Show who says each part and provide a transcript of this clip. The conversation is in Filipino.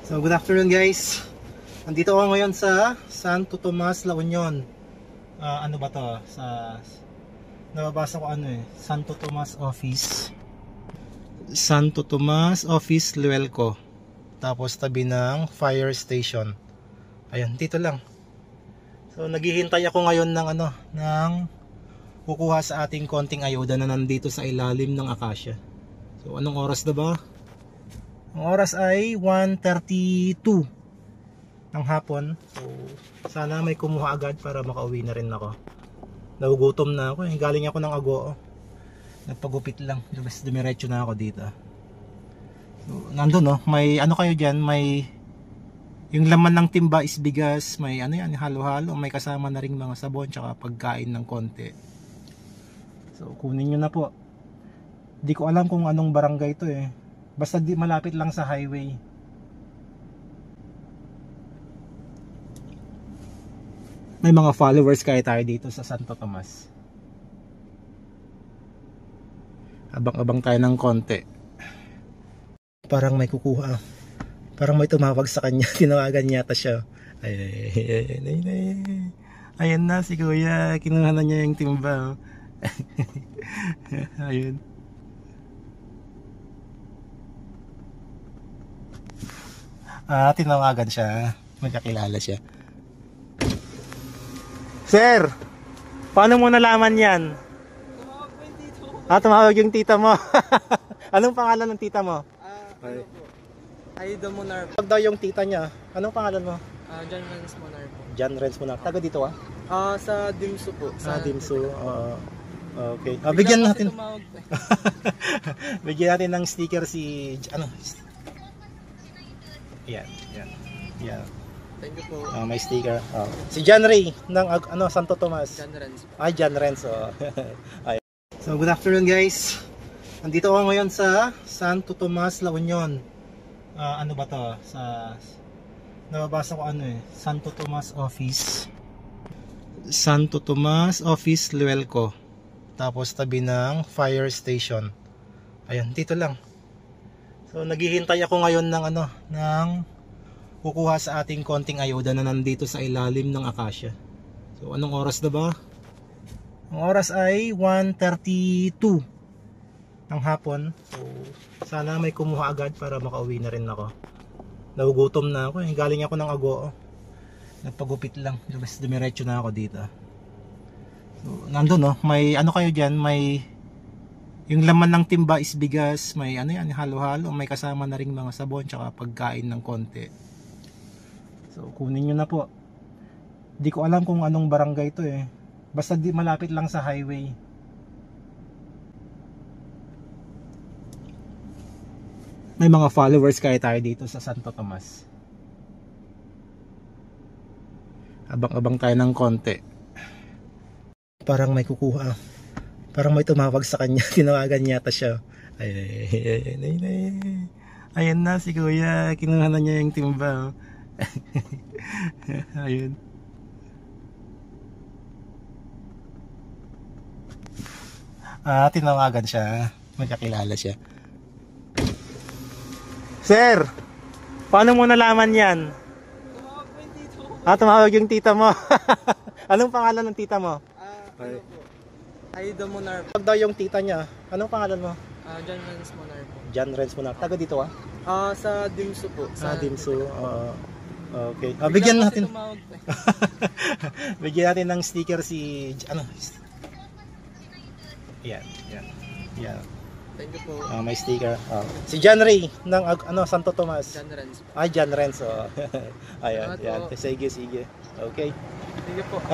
Speaker 1: So good afternoon guys. Nandito ako ngayon sa Santo Tomas, La Union. Ano ba to? Sa nababasa ko Santo Tomas Office. Santo Tomas Office Luelco. Tapos tabi ng fire station. Ayun, dito lang. So naghihintay ako ngayon ng kukuha sa ating konting ayuda na nandito sa ilalim ng akasya. So anong oras na ba? Ang oras ay 1:32 ng hapon. So sana may kumuha agad para makauwi na rin ako. Nagugutom na ako. Galing ako ng Agoo. Nagpagupit lang. Dumiretso na ako dito. So, nandun may kayo dyan, may yung laman ng timba is bigas, may halo-halo, may kasama na ring mga sabon tsaka pagkain ng konti. So kunin nyo na po. Di ko alam kung anong barangay to basta di malapit lang sa highway. May mga followers kaya tayo dito sa Santo Tomas. Abang-abang tayo ng konti. Parang may kukuha. Parang may tumawag sa kanya. Tinawagan yata siya. Ayan na si kuya. Kinuha na niya yung timba. Ayun. Tinawagan siya. Magkakilala siya. Sir, paano mo nalaman yan? Tumawag yung tita mo. Anong pangalan ng tita mo?
Speaker 2: Aida Monar.
Speaker 1: Pag daw yung tita niya, anong pangalan mo?
Speaker 2: John Renz Monar po.
Speaker 1: John Renz Monar. Taga dito
Speaker 2: Sa Dimsu po.
Speaker 1: Dimsu. Okay. Bigyan natin. Bigyan natin ng sticker si Yan.
Speaker 2: Thank you po.
Speaker 1: May sticker. Si John Ray ng Santo Tomas.
Speaker 2: John Renz.
Speaker 1: John Renz. So good afternoon guys. Nandito ako ngayon sa Santo Tomas, La Union. Ano ba to? Nababasa ko Santo Tomas Office. Santo Tomas Office Luelco. Tapos tabi ng fire station. Ayun, dito lang. So naghihintay ako ngayon ng kukuha sa ating konting ayuda na nandito sa ilalim ng akasya. So anong oras na ba? Ang oras ay 1:32 ng hapon. So sana may kumuha agad para makauwi na rin ako. Nagugutom na ako. Galing ako ng Agoo. Nagpagupit lang. Dumiretso na ako dito. So nandun may kayo dyan, may yung laman ng timba is bigas, may halo-halo, may kasama na ring mga sabon tsaka pagkain ng konti. So kunin nyo na po. Di ko alam kung anong barangay to basta di malapit lang sa highway. May mga followers kaya tayo dito sa Santo Tomas. Abang-abang tayo ng konti. Parang may kukuha. Parang may tumawag sa kanya. Tinawagan yata siya. Ayan na si kuya. Kinuha na niya yung timba. Ayun. Tinawagan siya. Magkakilala siya. Sir, paano mo nalaman yan? Tumawag yung tita mo. Anong pangalan ng tita mo?
Speaker 2: Aida Monar.
Speaker 1: Pag daw yung tita niya, anong pangalan mo?
Speaker 2: John Renz Monar po.
Speaker 1: John Renz Monar. Taga dito
Speaker 2: Sa Dimsu po.
Speaker 1: Dimsu. Okay. Bigyan natin. Bigyan natin ng sticker si Yan.
Speaker 2: Thank you po.
Speaker 1: May sticker. Si John Ray ng Santo Tomas.
Speaker 2: John Renz.
Speaker 1: John Renz. Ayan. Sige. Okay.
Speaker 2: Thank you po.